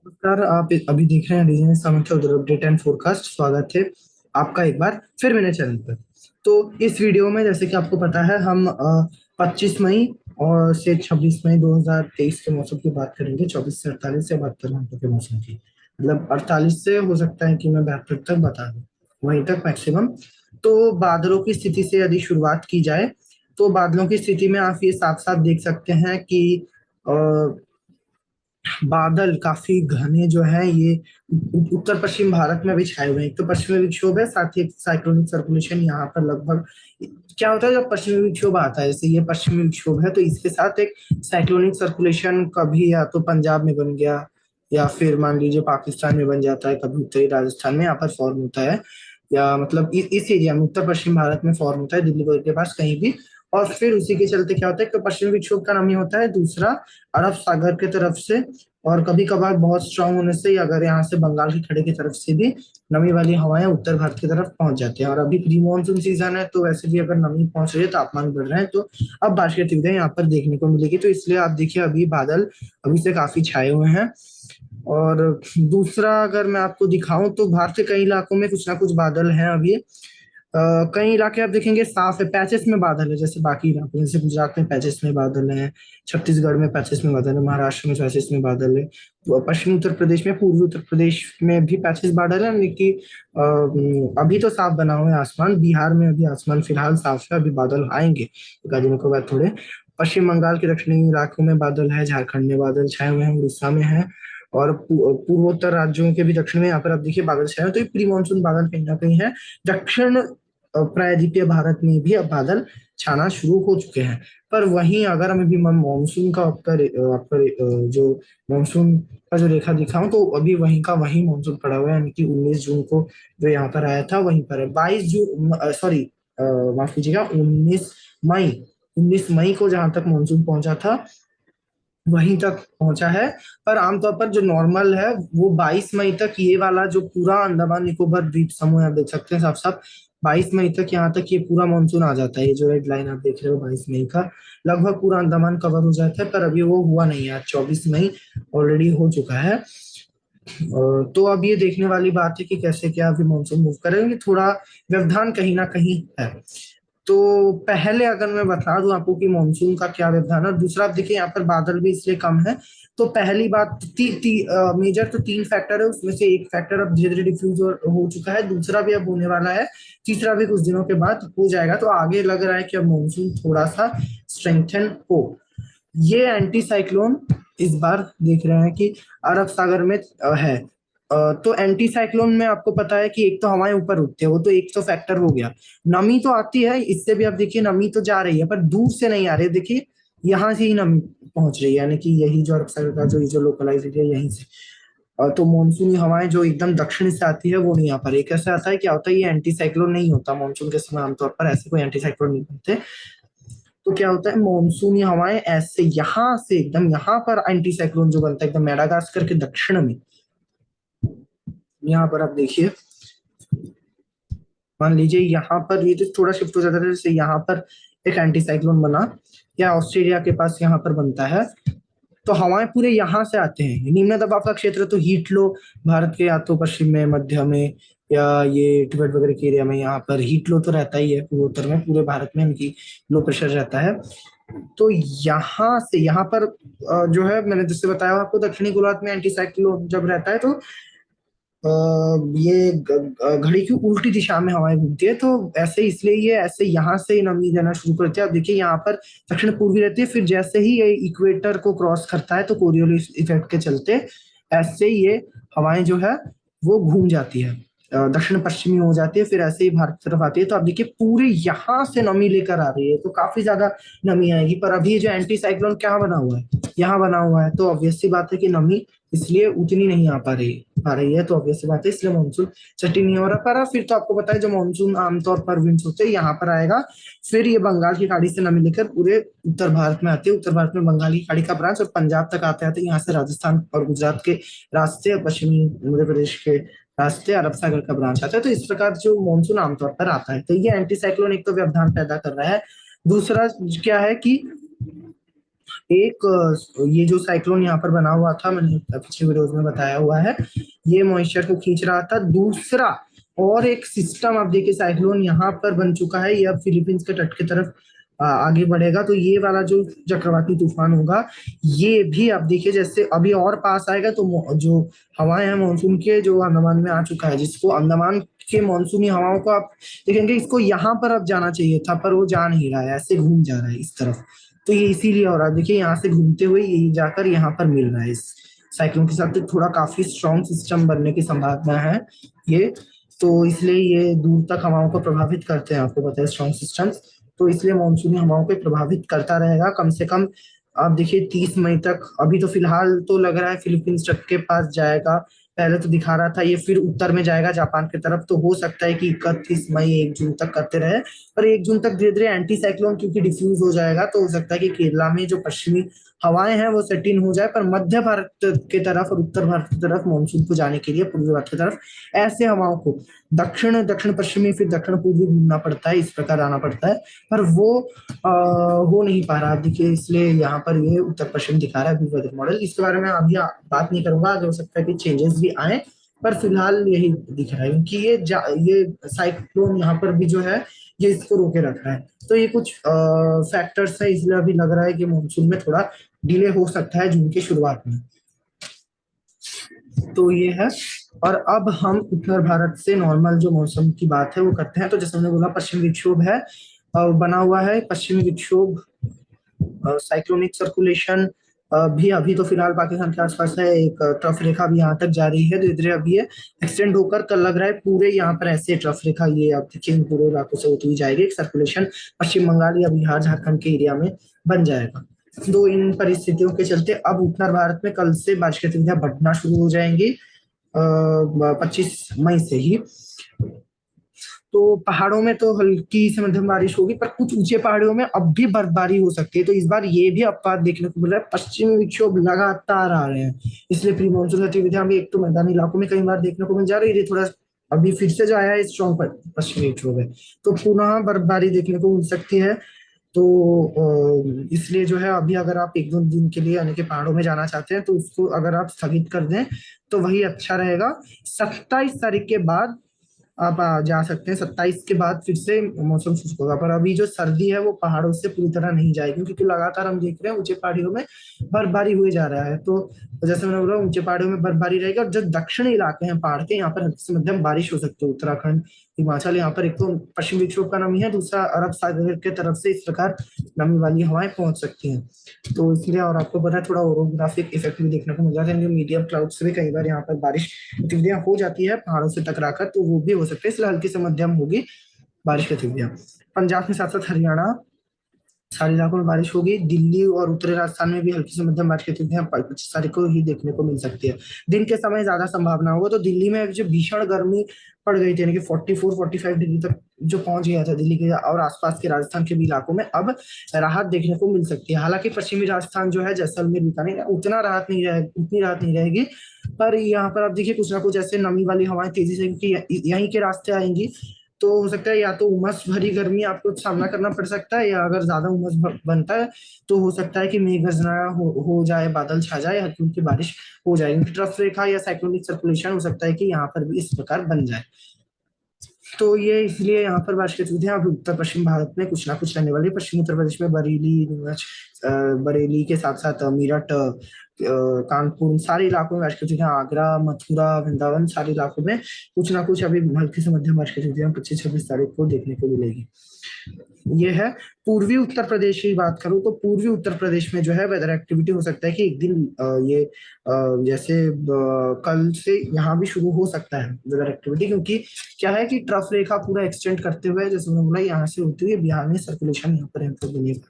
नमस्कार। आप अभी देख रहे हैं रीजनल समाचार उधर अपडेट एंड फोरकास्ट। स्वागत है आपका एक बार फिर मेरे चैनल पर। तो इस वीडियो में जैसे कि आपको पता है हम 25 मई और से 26 मई 2023 के मौसम की बात करेंगे। 24 से 48 से 72 घंटों के मौसम की, मतलब 48 से हो सकता है कि मैं 72 तक बता दूं, वहीं तक मैक्सिमम। तो बादलों की स्थिति से यदि शुरुआत की जाए तो बादलों की स्थिति में आप ये साफ साफ देख सकते हैं कि बादल काफी घने जो है ये उत्तर पश्चिम भारत में भी छाए हुए हैं। एक तो पश्चिमी विक्षोभ है, साथ ही एक साइक्लोनिक सर्कुलेशन यहाँ पर लगभग। क्या होता है जब पश्चिमी विक्षोभ आता है, जैसे ये पश्चिमी विक्षोभ है तो इसके साथ एक साइक्लोनिक सर्कुलेशन कभी या तो पंजाब में बन गया या फिर मान लीजिए पाकिस्तान में बन जाता है, कभी उत्तरी राजस्थान में यहाँ पर फॉर्म होता है, या मतलब इस एरिया में उत्तर पश्चिम भारत में फॉर्म होता है, दिल्ली के पास कहीं भी। और फिर उसी के चलते क्या होता है, एक तो पश्चिमी विक्षोभ का नाम ही होता है, दूसरा अरब सागर की तरफ से और कभी कभार बहुत स्ट्रांग होने से, अगर यहाँ से बंगाल की खाड़ी की तरफ से भी नमी वाली हवाएं उत्तर भारत की तरफ पहुंच जाती हैं। और अभी प्री मानसून सीजन है तो वैसे भी अगर नमी पहुंच रही है, तापमान बढ़ रहे हैं, तो अब बारिश की गतिविधियां यहाँ पर देखने को मिलेगी। तो इसलिए आप देखिए अभी बादल अभी से काफी छाए हुए हैं। और दूसरा अगर मैं आपको दिखाऊं तो भारत के कई इलाकों में कुछ ना कुछ बादल हैं अभी। कई इलाके आप देखेंगे साफ है, पैचेस में बादल है, जैसे बाकी इलाकों जैसे गुजरात में पैचेस में बादल है, छत्तीसगढ़ में पैचेस में बादल है, महाराष्ट्र में पैचेस में बादल है, तो पश्चिमी उत्तर प्रदेश में, पूर्वी उत्तर प्रदेश में भी पैचेस बादल है, लेकिन अभी तो साफ बना हुआ है आसमान। बिहार में अभी आसमान फिलहाल साफ है, अभी बादल आएंगे एक आध दिनों के बाद थोड़े। पश्चिम बंगाल के दक्षिणी इलाकों में बादल है, झारखंड में बादल छाए हुए हैं, उड़ीसा में है, और पूर्वोत्तर राज्यों के भी दक्षिण में यहाँ पर आप देखिए बादल छाए हुए हैं। तो ये प्री मानसून बादल कहीं ना कहीं है। दक्षिण प्रायद्वीपीय भारत में भी अब बादल छाना शुरू हो चुके हैं। पर वहीं अगर हम अभी मानसून का जो मानसून का जो रेखा दिखाऊं तो अभी वहीं का वहीं मानसून पड़ा हुआ है, यानी कि 19 जून को जो यहाँ पर आया था वहीं पर है। 22 जून, सॉरी, माफ कीजिएगा, 19 मई, 19 मई को जहां तक मानसून पहुंचा था वहीं तक पहुंचा है। पर आमतौर पर जो नॉर्मल है वो 22 मई तक, ये वाला जो पूरा अंडमान निकोबार द्वीप समूह आप देख सकते हैं साफ साफ, 22 मई तक यहाँ तक ये पूरा मानसून आ जाता है। ये जो रेड लाइन आप देख रहे हो 22 मई का, लगभग पूरा अंडमान कवर हो जाता है, पर अभी वो हुआ नहीं है। आज 24 मई ऑलरेडी हो चुका है। तो अब ये देखने वाली बात है कि कैसे क्या अभी मानसून मूव करेंगे। थोड़ा व्यवधान कहीं ना कहीं है। तो पहले अगर मैं बता दूं आपको कि मानसून का क्या व्यवधान है, और दूसरा आप देखिए यहाँ पर बादल भी इसलिए कम है। तो पहली बात, मेजर तो 3 फैक्टर है, उसमें से एक फैक्टर अब धीरे धीरे डिफ्यूज हो चुका है, दूसरा भी अब होने वाला है, तीसरा भी कुछ दिनों के बाद हो जाएगा। तो आगे लग रहा है कि अब मानसून थोड़ा सा स्ट्रेंथन हो। ये एंटी साइक्लोन इस बार देख रहे हैं कि अरब सागर में है। तो एंटी साइक्लोन में आपको पता है कि एक तो हवाएं ऊपर उठती है, वो तो एक तो फैक्टर हो गया। नमी तो आती है, इससे भी आप देखिए नमी तो जा रही है, पर दूर से नहीं आ रही है। देखिए यहाँ से ही नमी पहुंच रही है, यानी कि यही जो अरब सागर का जो ये जो लोकलाइज एरिया यहीं से। तो मानसूनी हवाएं जो एकदम दक्षिण से आती है वो नहीं आ पा रही। कैसे आता है, क्या होता है, ये एंटी साइक्लोन नहीं होता मानसून के समय, आमतौर पर ऐसे कोई एंटी साइक्लोन नहीं होते। तो क्या होता है, मानसूनी हवाएं ऐसे यहाँ से एकदम यहाँ पर एंटी साइक्लोन जो बनता है एकदम मेडागास्कर के दक्षिण में, यहाँ पर आप देखिए, मान लीजिए यहाँ पर ये तो थोड़ा शिफ्ट हो जाता है, जैसे यहाँ पर एक एंटी साइक्लोन बना, या ऑस्ट्रेलिया के पास यहाँ पर बनता है, तो हवाएं पूरे यहाँ से आते हैं। निम्न दबाव का क्षेत्र तो हीट लो, भारत के या तो पश्चिम में, मध्य में, या ये तिब्बत वगैरह के एरिया में यहाँ पर हीट लो तो रहता ही है, पूर्वोत्तर में पूरे भारत में इनकी लो प्रेशर रहता है। तो यहाँ से यहाँ पर जो है, मैंने जिससे बताया आपको, दक्षिणी गोलार्ध में एंटी साइक्लोन जब रहता है तो ये घड़ी की उल्टी दिशा में हवाएं घूमती है। तो ऐसे इसलिए ये ऐसे यहाँ से नमी देना शुरू करती है। अब देखिए यहाँ पर दक्षिण पूर्वी रहती है, फिर जैसे ही ये इक्वेटर को क्रॉस करता है तो कोरियोलिस इफेक्ट के चलते ऐसे ही ये हवाएं जो है वो घूम जाती है, दक्षिण पश्चिमी हो जाती है, फिर ऐसे ही भारत की तरफ आती है। तो आप देखिए पूरे यहाँ से नमी लेकर आ रही है, तो काफी ज्यादा नमी आएगी। पर अभी जो एंटी साइक्लोन क्या बना हुआ है, यहाँ बना हुआ है, तो ऑब्वियस सी बात है कि नमी इसलिए उतनी नहीं आ रही है। तो ऑब्वियस सी बात है इसलिए मानसून सटी नहीं हो रहा। पर फिर तो आपको पता है जो मानसून आमतौर पर विंड्स होते हैं यहाँ पर आएगा, फिर ये बंगाल की खाड़ी से नमी लेकर पूरे उत्तर भारत में आती है। उत्तर भारत में बंगाल की खाड़ी का ब्रांच और पंजाब तक आते आते यहाँ से राजस्थान और गुजरात के रास्ते और पश्चिमी मध्य प्रदेश के रास्ते अरब सागर का ब्रांच आता है। तो इस प्रकार जो मानसून आमतौर पर आता है, तो ये एंटी साइक्लोन एक तो व्यवधान पैदा कर रहा है। दूसरा क्या है कि एक ये जो साइक्लोन यहाँ पर बना हुआ था, मैंने पिछले वीडियोज में बताया हुआ है, ये मॉइस्चर को खींच रहा था। दूसरा और एक सिस्टम आप देखिए साइक्लोन यहाँ पर बन चुका है, ये अब फिलीपींस के तट की तरफ आगे बढ़ेगा। तो ये वाला जो चक्रवाती तूफान होगा, ये भी आप देखिए जैसे अभी और पास आएगा तो जो हवाएं हैं मानसून के, जो अंडमान में आ चुका है, जिसको अंडमान के मानसूनी हवाओं को आप देखेंगे, इसको यहाँ पर अब जाना चाहिए था पर वो जा नहीं रहा है, ऐसे घूम जा रहा है इस तरफ। तो ये इसीलिए हो रहा है, देखिए यहाँ से घूमते हुए यही जाकर यहाँ पर मिल रहा है इस साइक्लोन के साथ। तो थोड़ा काफी स्ट्रॉन्ग सिस्टम बनने की संभावना है ये। तो इसलिए ये दूर तक हवाओं को प्रभावित करते हैं, आपको पता है स्ट्रॉन्ग सिस्टम्स। तो इसलिए मानसूनी हवाओं को प्रभावित करता रहेगा कम से कम। आप देखिए 30 मई तक। अभी तो फिलहाल तो लग रहा है फिलीपींस तट के पास जाएगा, पहले तो दिखा रहा था ये, फिर उत्तर में जाएगा जापान की तरफ। तो हो सकता है कि 31 मई 1 जून तक करते रहे। पर 1 जून तक धीरे धीरे एंटी साइक्लोन क्योंकि डिफ्यूज हो जाएगा, तो हो सकता है कि केरला में जो पश्चिमी हवाएं हैं वो सेट इन हो जाए। पर मध्य भारत की तरफ और उत्तर भारत की तरफ मानसून को जाने के लिए पूर्वी भारत की तरफ ऐसे हवाओं को दक्षिण दक्षिण पश्चिमी फिर दक्षिण पूर्वी घूमना पड़ता है, इस प्रकार आना पड़ता है। पर वो हो नहीं पा रहा देखिए, इसलिए यहाँ पर ये उत्तर पश्चिम दिखा रहा है अभी मॉडल। इसके बारे में अभी बात नहीं करूंगा, आगे हो सकता है कि चेंजेस भी आए। पर फिलहाल यही दिख रहा है क्योंकि ये साइक्लोन यहाँ पर भी जो है ये इसको रोके रख रहा है। तो ये कुछ फैक्टर्स है, इसलिए अभी लग रहा है कि मानसून में थोड़ा डिले हो सकता है जून की शुरुआत में। तो ये है। और अब हम उत्तर भारत से नॉर्मल जो मौसम की बात है वो करते हैं। तो जैसे हमने बोला पश्चिमी विक्षोभ है, बना हुआ है पश्चिमी विक्षोभ, साइक्लोनिक सर्कुलेशन भी अभी तो फिलहाल पाकिस्तान के आसपास है। एक ट्रफ रेखा भी यहाँ तक जा रही है धीरे धीरे। अभी ये एक्सटेंड होकर कल लग रहा है पूरे यहाँ पर ऐसे ट्रफ रेखा ये अब देखिए इन पूरे इलाकों से होती हुई जाएगी। एक सर्कुलेशन पश्चिम बंगाल या बिहार झारखंड के एरिया में बन जाएगा। तो इन परिस्थितियों के चलते अब उत्तर भारत में कल से बारिश की गतिविधियां बढ़ना शुरू हो जाएंगी 25 मई से ही। तो पहाड़ों में तो हल्की से मध्यम बारिश होगी, पर कुछ ऊंचे पहाड़ियों में अब भी बर्फबारी हो सकती है। तो इस बार ये भी अपवाद देखने को मिल रहा है, पश्चिमी विक्षोभ लगातार आ रहे हैं, इसलिए प्री मानसून गतिविधियां भी एक तो मैदानी इलाकों में कई बार देखने को मिल जा रही है। ये थोड़ा अभी फिर से जो आया है स्ट्रॉन्ग पश्चिमी विक्षोभ है, तो पुनः बर्फबारी देखने को मिल सकती है। तो इसलिए जो है अभी अगर आप 1-2 दिन के लिए यानी कि पहाड़ों में जाना चाहते हैं तो उसको अगर आप स्थगित कर दें तो वही अच्छा रहेगा। 27 तारीख के बाद आप जा सकते हैं। 27 के बाद फिर से मौसम शुष्क होगा, पर अभी जो सर्दी है वो पहाड़ों से पूरी तरह नहीं जाएगी क्योंकि लगातार हम देख रहे हैं ऊंचे पहाड़ियों में बर्फबारी हुए जा रहा है। तो जैसे मैंने बोला ऊंचे पहाड़ियों में बर्फबारी रहेगी, और जो दक्षिणी इलाके हैं पहाड़ के, यहाँ पर हल्की से मध्यम बारिश हो सकती है। उत्तराखंड, हिमाचल, यहाँ पर एक तो पश्चिमी विक्षोभ का नमी है, दूसरा अरब सागर के तरफ से इस प्रकार नमी वाली हवाएं पहुंच सकती हैं। तो इसलिए, और आपको पता है थोड़ा ओरोग्राफिक इफेक्ट भी देखने को मिल जाता है, मीडियम क्लाउड से भी कई बार यहाँ पर बारिश गतिविधियां हो जाती है पहाड़ों से टकराकर, तो वो भी हो सकते हैं। इसलिए हल्की से मध्यम होगी बारिश गतिविधियां। पंजाब के साथ साथ हरियाणा सारे इलाकों में बारिश होगी। दिल्ली और उत्तरी राजस्थान में भी हल्की से मध्यम बारिश की गतिविधियां 25 तारीख को ही देखने को मिल सकती है। दिन के समय ज्यादा संभावना होगा। तो दिल्ली में जो भीषण गर्मी पड़ गई थी यानी कि 44-45 डिग्री तक जो पहुंच गया था दिल्ली के और आसपास के राजस्थान के भी इलाकों में, अब राहत देखने को मिल सकती है। हालांकि पश्चिमी राजस्थान जो है जैसलमेर बीकानेर उतना राहत नहीं रहेगी, उतनी राहत नहीं रहेगी। पर यहाँ पर आप देखिए कुछ ना कुछ ऐसे नमी वाली हवाएं तेजी से क्योंकि यहीं के रास्ते आएंगी, तो हो सकता है या तो उमस भरी गर्मी आपको सामना करना पड़ सकता है, या अगर ज्यादा उमस बनता है तो हो सकता है कि मेघ गर्जना हो जाए, बादल छा जाए, हल्की हल्की बारिश हो जाए। ट्रफ रेखा या साइक्लोनिक सर्कुलेशन हो सकता है कि यहाँ पर भी इस प्रकार बन जाए। तो ये इसलिए यहाँ पर बारिश की गतिविधियां अभी उत्तर पश्चिम भारत में कुछ ना कुछ रहने वाली है। पश्चिमी उत्तर प्रदेश में बरेली, नीमच, बरेली के साथ साथ मेरठ, कानपुर, इन सारे इलाकों में बारिश की गतिविधियां, आगरा, मथुरा, वृंदावन, सारे इलाकों में कुछ ना कुछ अभी हल्की से मध्यम बारिश की गतिविधियां 25-26 तारीख को देखने को मिलेगी। ये है। पूर्वी उत्तर प्रदेश की बात करूं तो पूर्वी उत्तर प्रदेश में जो है वेदर एक्टिविटी हो सकता है कि एक दिन जैसे कल से यहाँ भी शुरू हो सकता है वेदर एक्टिविटी, क्योंकि क्या है कि ट्रफ रेखा पूरा एक्सटेंड करते हुए जैसे मैंने बोला यहाँ से होती हुई बिहार में सर्कुलेशन यहाँ पर हमको बनेगा,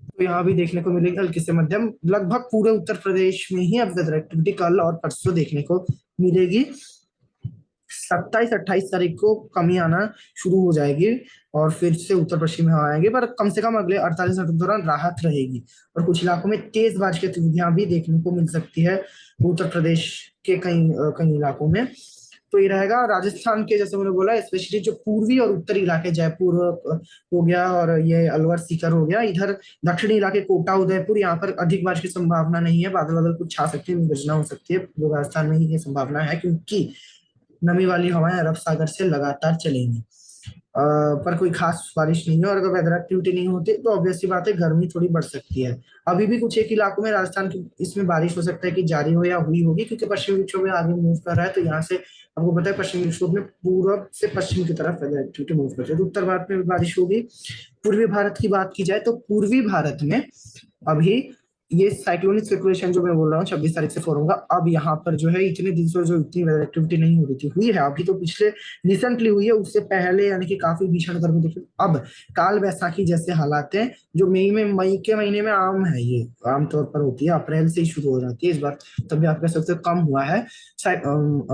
तो यहाँ भी देखने को मिलेगी हल्की से मध्यम। लगभग पूरे उत्तर प्रदेश में ही अब वेदर एक्टिविटी कल और परसों देखने को मिलेगी। 27-28 तारीख को कमी आना शुरू हो जाएगी और फिर से उत्तर पश्चिम हवा आएंगे, पर कम से कम अगले 48 घंटों के दौरान राहत रहेगी। और कुछ इलाकों में तेज बारिश की गतिविधियां भी देखने को मिल सकती है उत्तर प्रदेश के कई कई इलाकों में। तो ये रहेगा राजस्थान के, जैसे मैंने बोला, स्पेशली जो पूर्वी और उत्तरी इलाके, जयपुर हो गया और ये अलवर सीकर हो गया, इधर दक्षिणी इलाके कोटा उदयपुर, यहाँ पर अधिक बारिश की संभावना नहीं है। बादल बादल कुछ छा सकती है, गर्जना हो सकती है, जो राजस्थान में ही ये संभावना है, क्योंकि नमी वाली हवाएं अरब सागर से लगातार चलेंगी। पर कोई खास बारिश नहीं है, और अगर वेदर एक्टिविटी नहीं होती तो ऑब्वियस सी बात है, गर्मी थोड़ी बढ़ सकती है। अभी भी कुछ एक इलाकों में राजस्थान की इसमें बारिश हो सकता है कि जारी हो या हुई होगी, क्योंकि पश्चिमी विक्षोभ में आगे मूव कर रहा है, तो यहाँ से आपको पता है पश्चिमी विक्षोभ में पूर्व से पश्चिम की तरफ वेदर एक्टिविटी मूव करती है, तो उत्तर भारत में भी बारिश होगी। पूर्वी भारत की बात की जाए तो पूर्वी भारत में अभी ये साइक्लोनिक सर्कुलेशन जो मैं बोल रहा हूँ 26 तारीख से फॉर्म होगा। अब यहाँ पर जो है इतने दिन से जो इतनी वेदर एक्टिविटी नहीं हो रही थी, हुई है अभी तो पिछले रिसेंटली हुई है, उससे पहले यानी कि काफी भीषण गर्मी देखी। अब काल वैसाखी जैसे हालात हैं, जो मई के महीने में आम है, ये आमतौर पर होती है, अप्रैल से ही शुरू हो जाती है इस बार, तभी आप कह सकते हो कम हुआ है।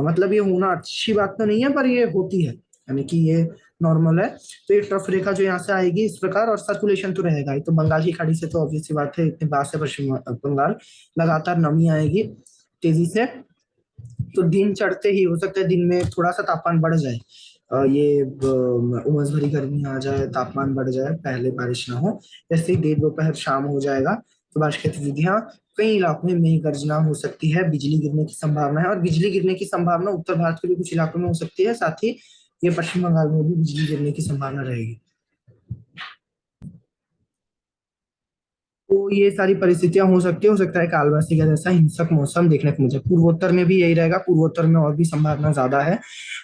मतलब ये होना अच्छी बात तो नहीं है, पर ये होती है, यानी कि ये नॉर्मल है। तो ये ट्रफ रेखा जो यहाँ से आएगी इस प्रकार, और सर्कुलेशन तो रहेगा ही, तो बंगाल की खाड़ी से तो ऑब्वियस सी बात है, इतने पास से पश्चिम बंगाल, लगातार नमी आएगी तेजी से। तो दिन चढ़ते ही हो सकता है दिन में थोड़ा सा तापमान बढ़ जाए, ये उमस भरी गर्मी आ जाए, तापमान बढ़ जाए, पहले बारिश ना हो। जैसे ही देर दोपहर शाम हो जाएगा तो बारिश की गतिविधियां, कई इलाकों में मेघ गर्जना हो सकती है, बिजली गिरने की संभावना है, और बिजली गिरने की संभावना उत्तर भारत के भी कुछ इलाकों में हो सकती है, साथ ही ये पश्चिम बंगाल में भी बिजली गिरने की संभावना रहेगी। तो ये सारी परिस्थितियां हो सकता है काल वैसी का जैसा हिंसक मौसम देखने को मिल जाए। पूर्वोत्तर में भी यही रहेगा, पूर्वोत्तर में और भी संभावना ज्यादा है।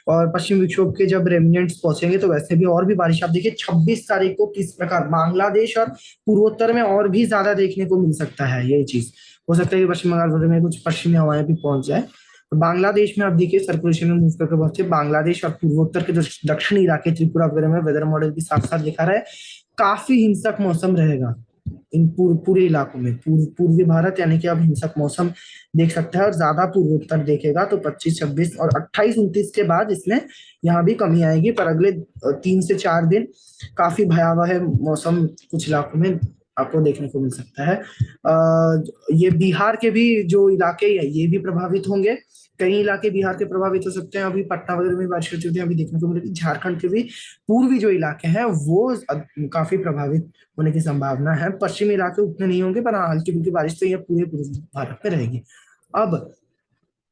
और पश्चिम विक्षोभ के जब रेमिनेंट्स पहुंचेंगे तो वैसे भी और भी बारिश, आप देखिए 26 तारीख को किस प्रकार बांग्लादेश और पूर्वोत्तर में और भी ज्यादा देखने को मिल सकता है। ये चीज हो सकता है कि पश्चिम बंगाल में कुछ पश्चिमी हवाएं भी पहुंच जाए। तो बांग्लादेश में आप देखिए सर्कुलेशन में मूव करके पहुंचे, बांग्लादेश और पूर्वोत्तर के जो दक्षिणी इलाके त्रिपुरा वगैरह में वेदर मॉडल के साथ साथ दिखा रहा है काफी हिंसक मौसम रहेगा इन पूरे इलाकों में। पूर्वी भारत यानी कि आप हिंसक मौसम देख सकते हैं, और ज्यादा पूर्वोत्तर देखेगा तो 25 26 और 28 29 के बाद इसमें यहाँ भी कमी आएगी, पर अगले 3 से 4 दिन काफी भयावह मौसम कुछ इलाकों में आपको देखने को मिल सकता है। ये बिहार के भी जो इलाके हैं ये भी प्रभावित होंगे, कई इलाके बिहार के प्रभावित हो सकते हैं। अभी पटना वगैरह में बारिश होती है अभी देखने को मिलेगी। झारखंड के भी पूर्वी जो इलाके हैं वो काफी प्रभावित होने की संभावना है। पश्चिमी इलाके उतने नहीं होंगे, पर हाँ हल्की फुल्की बारिश तो ये पूरे पूर्वी भारत में रहेगी। अब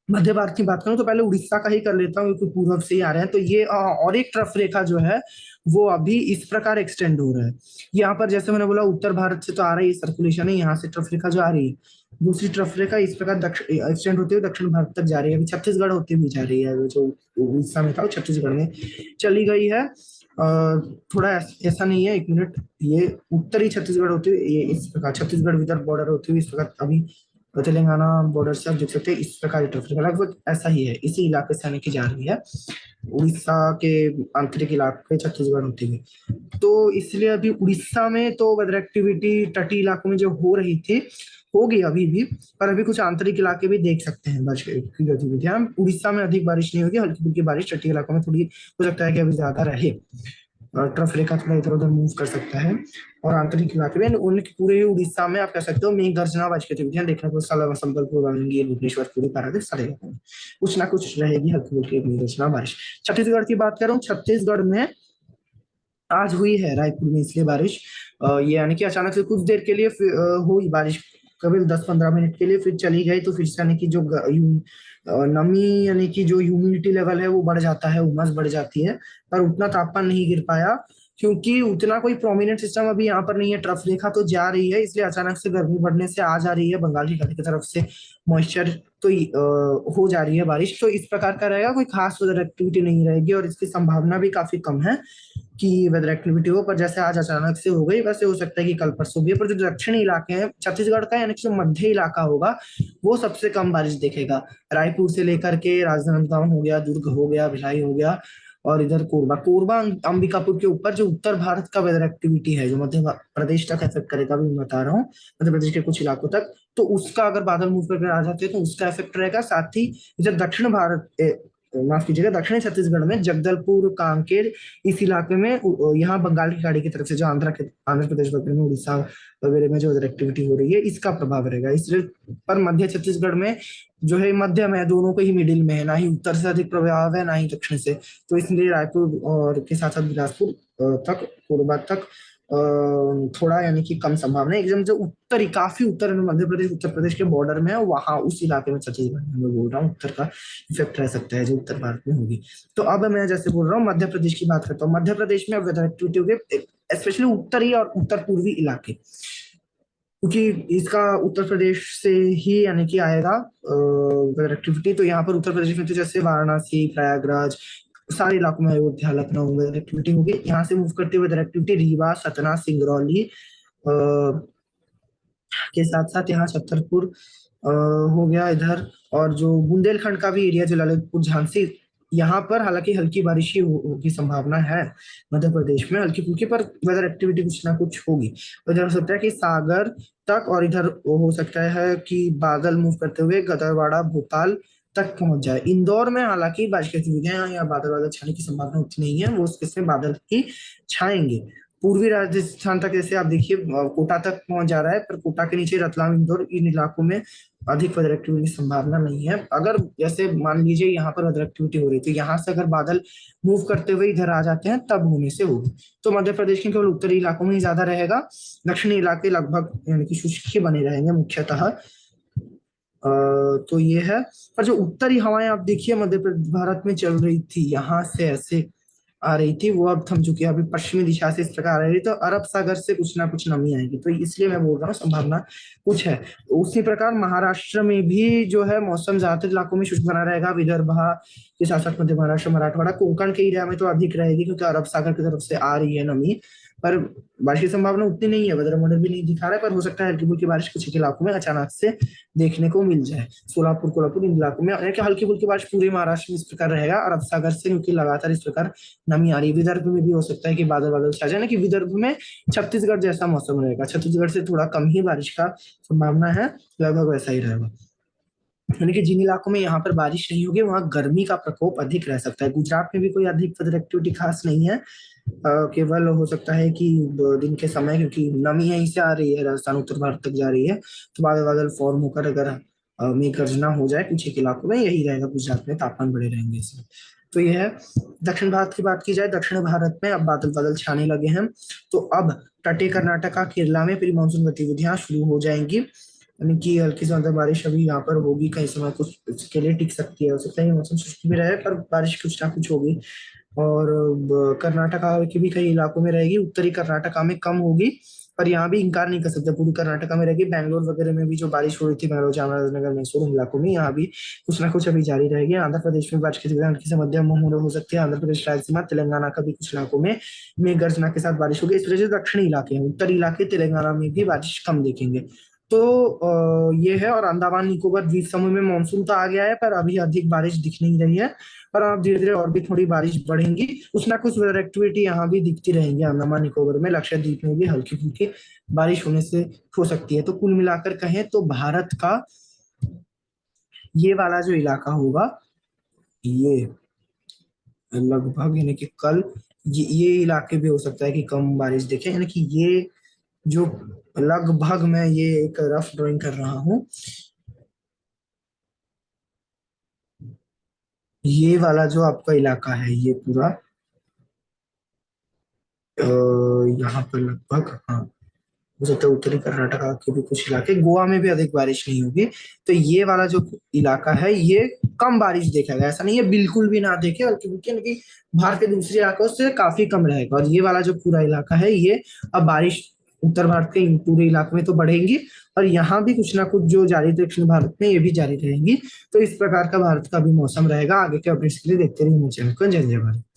मध्य भारत की बात करूं तो पहले उड़ीसा का ही कर लेता हूँ, क्योंकि पूर्व से ही आ रहे हैं। तो ये और एक ट्रफ रेखा जो है वो अभी इस प्रकार एक्सटेंड हो रहा है। यहाँ पर जैसे मैंने बोला उत्तर भारत से तो आ रही है सर्कुलेशन है, यहाँ से ट्रफ रेखा जो आ रही है, दूसरी ट्रफ रेखा इस प्रकार एक्सटेंड होते हुए दक्षिण भारत तक जा रही है। अभी छत्तीसगढ़ होती हुई जा रही है, जो उड़ीसा में था वो छत्तीसगढ़ में चली गई है। थोड़ा ऐसा नहीं है, एक मिनट, ये उत्तरी छत्तीसगढ़ होते हुए ये इस प्रकार छत्तीसगढ़ विदर्भ बॉर्डर होते हुए इस प्रकार अभी तेलंगाना बॉर्डर से आप देख सकते हैं, इस प्रकार ट्रैफिक लगभग ऐसा ही है, इसी इलाके से आने की जा रही है उड़ीसा के आंतरिक इलाके छत्तीसगढ़ होते हुए। तो इसलिए अभी उड़ीसा में तो वेदर एक्टिविटी तटीय इलाकों में जो हो रही थी होगी अभी भी, पर अभी कुछ आंतरिक इलाके भी देख सकते हैं बारिश की गतिविधियां। उड़ीसा में अधिक बारिश नहीं होगी, हल्की फुल्की बारिश तटीय इलाकों में थोड़ी हो सकता है कि अभी ज्यादा रहे। ट्रफ रेखा थोड़ा इधर उधर मूव कर सकता है, और आंतरिक इलाके में उनके पूरे उड़ीसा में आप कह सकते हो मेघ गर्जना बारिश की गतिविधियां देखने को संबलपुर वारंगी भुवनेश्वर पूरी पारादीप सारे इलाकों में कुछ ना कुछ रहेगी हल्की फुल्की मेघ गर्जना बारिश। छत्तीसगढ़ की बात करूं, छत्तीसगढ़ में आज हुई है रायपुर में इसलिए बारिश, ये यानी कि अचानक से कुछ देर के लिए हुई बारिश, करीब 10 15 मिनट के लिए, फिर चली गई। तो फिर से यानी कि जो नमी यानी कि जो ह्यूमिडिटी लेवल है वो बढ़ जाता है, उमस बढ़ जाती है, पर उतना तापमान नहीं गिर पाया, क्योंकि उतना कोई प्रोमिनेंट सिस्टम अभी यहाँ पर नहीं है। ट्रफ रेखा तो जा रही है, इसलिए अचानक से गर्मी बढ़ने से आ जा रही है बंगाल की खाड़ी की तरफ से मॉइस्चर, तो हो जा रही है बारिश। तो इस प्रकार का रहेगा, कोई खास वेदर एक्टिविटी नहीं रहेगी, और इसकी संभावना भी काफी कम है कि वेदर एक्टिविटी हो। पर जैसे आज अचानक से हो गई, वैसे हो सकता है कि कल परसों भी। पर जो दक्षिणी इलाके हैं छत्तीसगढ़ का, यानी कि जो मध्य इलाका होगा वो सबसे कम बारिश देखेगा। रायपुर से लेकर के राजनांदगांव हो गया, दुर्ग हो गया, भिलाई हो गया, और इधर कोरबा कोरबा अंबिकापुर के ऊपर जो उत्तर भारत का वेदर एक्टिविटी है जो मध्य प्रदेश तक इफेक्ट करेगा, भी मैं बता रहा हूँ, मध्य प्रदेश के कुछ इलाकों तक, तो उसका अगर बादल मूव करके आ जाते हैं तो उसका इफेक्ट रहेगा। साथ ही इधर दक्षिण भारत माफ कीजिएगा, दक्षिणी छत्तीसगढ़ में जगदलपुर, कांकेर, इस इलाके में यहाँ बंगाल की खाड़ी की तरफ से जो आंध्र प्रदेश वगैरह में, उड़ीसा वगैरह में जो उधर एक्टिविटी हो रही है, इसका प्रभाव रहेगा। इसलिए पर मध्य छत्तीसगढ़ में जो है मध्यम है, दोनों को ही मिडिल में है, ना ही उत्तर से अधिक प्रभाव है ना ही दक्षिण से। तो इसलिए रायपुर और के साथ साथ बिलासपुर तक, कोरबा तक थोड़ा यानी कि कम संभावना है। एकदम जो उत्तरी, काफी उत्तर में मध्य प्रदेश उत्तर प्रदेश के बॉर्डर में है, वहां उस इलाके में छत्तीसगढ़ में मैं बोल रहा हूँ उत्तर का इफेक्ट रह सकता है जो उत्तर भारत में होगी। तो अब मैं जैसे बोल रहा हूँ मध्य प्रदेश की बात करता हूँ। मध्य प्रदेश में वेदर एक्टिविटी होगी, स्पेशली उत्तरी और उत्तर पूर्वी इलाके, क्योंकि इसका उत्तर प्रदेश से ही यानी कि आएगा वेदर एक्टिविटी। तो यहाँ पर उत्तर प्रदेश में तो जैसे वाराणसी, प्रयागराज, सारे इलाकों में, अयोध्या, लखनऊ वेदर एक्टिविटी होगी। यहाँ से मूव करते हुए वेदर एक्टिविटी रीवा, सतना, सिंगरौली के साथ साथ यहाँ छतरपुर हो गया इधर, और जो बुंदेलखंड का भी एरिया, जो ललितपुर, झांसी, यहाँ पर हालांकि हल्की बारिश की संभावना है। मध्य प्रदेश में हल्की फुल्की पर वेदर एक्टिविटी कुछ ना कुछ होगी। इधर हो सकता है कि सागर तक, और इधर हो सकता है कि बादल मूव करते हुए गदरवाड़ा, भोपाल तक पहुंच जाए। इंदौर में हालांकि बारिश की गतिविधियां या बादल वादल छाने की संभावना उतनी नहीं है, वो इसमें बादल ही छाएंगे। पूर्वी राजस्थान तक जैसे आप देखिए कोटा तक पहुंच जा रहा है, पर कोटा के नीचे रतलाम, इंदौर, इन इलाकों में अधिक वेदर एक्टिविटी की संभावना नहीं है। अगर जैसे मान लीजिए यहाँ पर वेदर एक्टिविटी हो रही थी, यहाँ से अगर बादल मूव करते हुए इधर आ जाते हैं तब होने से होगी। तो मध्य प्रदेश के केवल उत्तरी इलाकों में ही ज्यादा रहेगा, दक्षिणी इलाके लगभग यानी कि शुष्क ही बने रहेंगे मुख्यतः। तो ये है। पर जो उत्तरी हवाएं आप देखिए मध्य भारत में चल रही थी, यहाँ से ऐसे आ रही थी, वो अब थम चुकी है। अभी पश्चिमी दिशा से इस प्रकार आ रही, तो अरब सागर से कुछ ना कुछ नमी आएगी, तो इसलिए मैं बोल रहा हूँ संभावना कुछ है। उसी प्रकार महाराष्ट्र में भी जो है मौसम ज्यादातर इलाकों में शुष्क बना रहेगा, विदर्भ के साथ साथ मध्य महाराष्ट्र, मराठवाड़ा, कोंकण के एरिया में तो अधिक रहेगी, क्योंकि अरब सागर की तरफ से आ रही है नमी। पर बारिश की संभावना उतनी नहीं है, वेदर मॉडल भी नहीं दिखा रहा है, पर हो सकता है हल्की फुल्की बारिश कुछ इलाकों में अचानक से देखने को मिल जाए। सोलापुर, कोल्हापुर, इन इलाकों में हल्की फुल्की बारिश पूरे महाराष्ट्र में इस प्रकार रहेगा, अरब सागर से, क्योंकि लगातार इस प्रकार नमी आ रही है। विदर्भ में भी हो सकता है कि बादल बादल छा जाए, ना कि विदर्भ में छत्तीसगढ़ जैसा मौसम रहेगा, छत्तीसगढ़ से थोड़ा कम ही बारिश का संभावना है, लगभग वैसा ही रहेगा। यानी कि जिन इलाकों में यहाँ पर बारिश नहीं होगी वहां गर्मी का प्रकोप अधिक रह सकता है। गुजरात में भी कोई अधिक वेदर एक्टिविटी खास नहीं है, केवल हो सकता है कि दिन के समय, क्योंकि नमी यहीं से आ रही है, राजस्थान उत्तर भारत तक जा रही है, तो बादल बादल फॉर्म होकर अगर मेघ गर्जना हो जाए कुछ एक इलाकों में, यही रहेगा। गुजरात में तापमान बढ़े रहेंगे इसमें। तो यह है। दक्षिण भारत की बात की जाए, दक्षिण भारत में अब बादल बादल छाने लगे हैं, तो अब तटीय कर्नाटका, केरला में प्री मानसून गतिविधियां शुरू हो जाएंगी, यानी कि हल्की से ज्यादा बारिश अभी यहाँ पर होगी, कई समय कुछ उसके लिए टिक सकती है। हो सकता है मौसम शुष्क भी रहे, पर बारिश कुछ ना कुछ होगी। और कर्नाटका के भी कई इलाकों में रहेगी, उत्तरी कर्नाटका में कम होगी, पर यहाँ भी इंकार नहीं कर सकते, पूरी कर्नाटका में रहेगी। बैंगलोर वगैरह में भी जो बारिश हो रही थी, बैंगलोर, चामराजनगर, मैसूर इलाकों में, यहाँ भी कुछ ना कुछ अभी जारी रहेगी। आंध्र प्रदेश में बारिश की सुविधा हल्की से मध्यम हो सकती है। आंध्र प्रदेश, रायलसीमा, तेलंगाना का भी कुछ इलाकों में मेघ गर्जना के साथ बारिश होगी। इस वजह से दक्षिणी इलाके हैं, उत्तरी इलाके तेलंगाना में भी बारिश कम देखेंगे। तो ये है। और अंडमान निकोबार द्वीप समूह में मानसून तो आ गया है, पर अभी अधिक बारिश दिख नहीं रही है, पर अब धीरे धीरे और भी थोड़ी बारिश बढ़ेंगी, कुछ ना कुछ वेदर एक्टिविटी यहाँ भी दिखती रहेंगी। अंडमान निकोबार में, लक्षद्वीप में भी हल्की फुल्की बारिश होने से हो सकती है। तो कुल मिलाकर कहें तो भारत का ये वाला जो इलाका होगा, ये लगभग यानी कि कल ये इलाके भी हो सकता है कि कम बारिश देखें, यानी कि ये जो लगभग, मैं ये एक रफ ड्राइंग कर रहा हूँ, ये वाला जो आपका इलाका है ये पूरा यहाँ पर लगभग, हाँ, हो सकता है उत्तरी कर्नाटका के भी कुछ इलाके, गोवा में भी अधिक बारिश नहीं होगी। तो ये वाला जो इलाका है ये कम बारिश देखेगा, ऐसा नहीं है बिल्कुल भी ना देखे, बल्कि क्योंकि भारत के दूसरे इलाकों से काफी कम रहेगा। और ये वाला जो पूरा इलाका है ये अब बारिश उत्तर भारत के इन पूरे इलाके में तो बढ़ेंगी, और यहाँ भी कुछ ना कुछ जो जारी दक्षिण भारत में ये भी जारी रहेंगी। तो इस प्रकार का भारत का भी मौसम रहेगा। आगे के अपडेट्स के लिए देखते रहिए मेरे चैनल को। जय जय भारत।